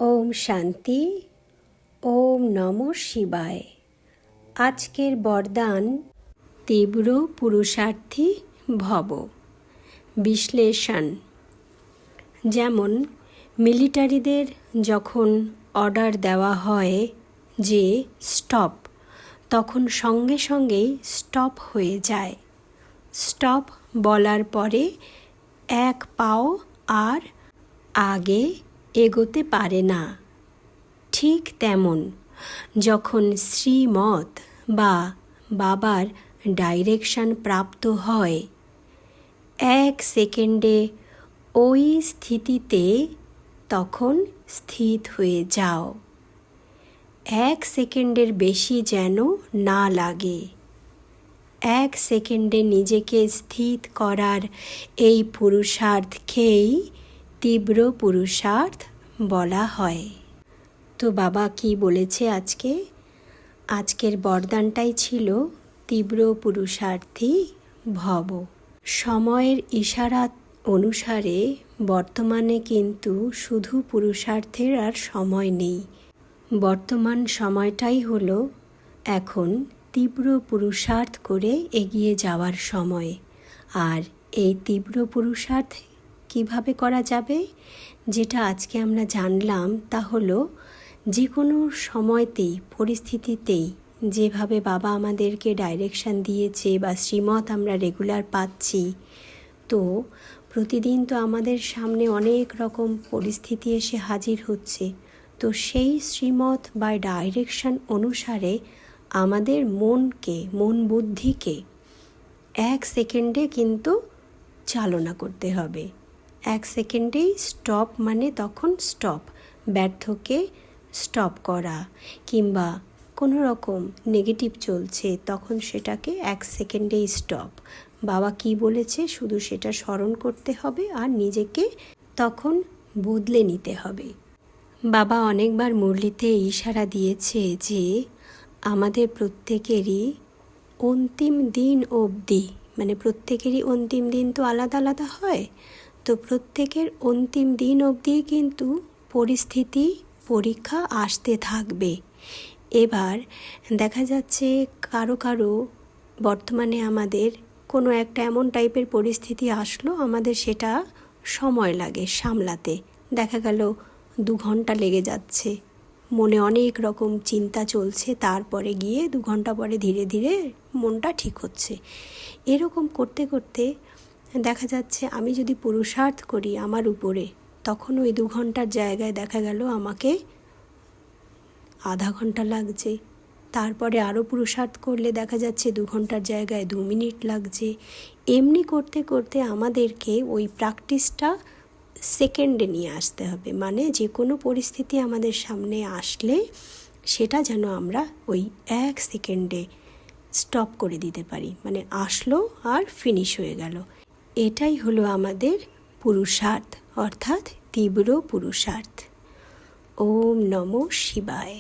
ওম শান্তি। ওম নমঃ শিবায়। আজকের বরদান তীব্র পুরুষার্থী ভব। বিশ্লেষণ। যেমন মিলিটারিদের যখন অর্ডার দেওয়া হয় যে স্টপ, তখন সঙ্গে সঙ্গেই স্টপ হয়ে যায়। স্টপ বলার পরে এক পাও আর আগে এগোতে পারে না। ঠিক তেমন যখন শ্রীমত বা বাবার ডাইরেকশন প্রাপ্ত হয়, 1 সেকেন্ডে ওই স্থিতিতে তখন স্থিত হয়ে যাও। 1 সেকেন্ডের বেশি যেন না লাগে। 1 সেকেন্ডে নিজেকে স্থিত করার এই পুরুষার্থকেই তীব্র পুরুষার্থ বলা হয়। তো বাবা কি বলেছে আজকের বরদানটাই ছিল তীব্র পুরুষার্থী ভব। সময়ের ইশারা অনুসারে বর্তমানে কিন্তু শুধু পুরুষার্থের আর সময় নেই। বর্তমান সময়টাই হলো এখন তীব্র পুরুষার্থ করে এগিয়ে যাওয়ার সময়। আর এই তীব্র পুরুষার্থ কিভাবে করা যাবে, যেটা আজকে আমরা জানলাম, তা হলো যে কোনো সময়তেই পরিস্থিতিতেই যেভাবে বাবা আমাদেরকে ডাইরেকশন দিয়েছে বা শ্রীমত আমরা রেগুলার পাচ্ছি, তো প্রতিদিন তো আমাদের সামনে অনেক রকম পরিস্থিতি এসে হাজির হচ্ছে। তো সেই শ্রীমত বা ডাইরেকশন অনুসারে আমাদের মন বুদ্ধিকে 1 সেকেন্ডে কিন্তু চালনা করতে হবে। 1 সেকেন্ডেই স্টপ, মানে তখন স্টপ, ব্যর্থকে স্টপ করা, কিংবা কোনো রকম নেগেটিভ চলছে তখন সেটাকে 1 সেকেন্ডেই স্টপ। বাবা কি বলেছে শুধু সেটা স্মরণ করতে হবে আর নিজেকে তখন বদলে নিতে হবে। বাবা অনেকবার মুরলিতে ইশারা দিয়েছে যে আমাদের প্রত্যেকেরই অন্তিম দিন অবধি, মানে প্রত্যেকেরই অন্তিম দিন তো আলাদা আলাদা হয়, তো প্রত্যেকের অন্তিম দিন অবধি কিন্তু পরিস্থিতি পরীক্ষা আসতে থাকবে। এবার দেখা যাচ্ছে কারো বর্তমানে আমাদের কোনো একটা এমন টাইপের পরিস্থিতি আসলো, আমাদের সেটা সময় লাগে সামলাতে। দেখা গেল 2 ঘন্টা লেগে যাচ্ছে, মনে অনেক রকম চিন্তা চলছে, তারপরে গিয়ে 2 ঘন্টা পরে ধীরে ধীরে মনটা ঠিক হচ্ছে। এরকম করতে করতে দেখা যাচ্ছে আমি যদি পুরুষার্থ করি আমার উপরে, তখন ওই 2 ঘন্টার জায়গায় দেখা গেল আমাকে আধা ঘন্টা লাগছে। তারপরে আরও পুরুষার্থ করলে দেখা যাচ্ছে 2 ঘন্টার জায়গায় 2 মিনিট লাগছে। এমনি করতে করতে আমাদেরকে ওই প্র্যাকটিসটা সেকেন্ডে নিয়ে আসতে হবে। মানে যে কোনো পরিস্থিতি আমাদের সামনে আসলে সেটা যেন আমরা ওই 1 সেকেন্ডে স্টপ করে দিতে পারি, মানে আসলো আর ফিনিশ হয়ে গেল। এটাই হলো আমাদের পুরুষার্থ, অর্থাৎ তীব্র পুরুষার্থ। ওম নমঃ শিবায়।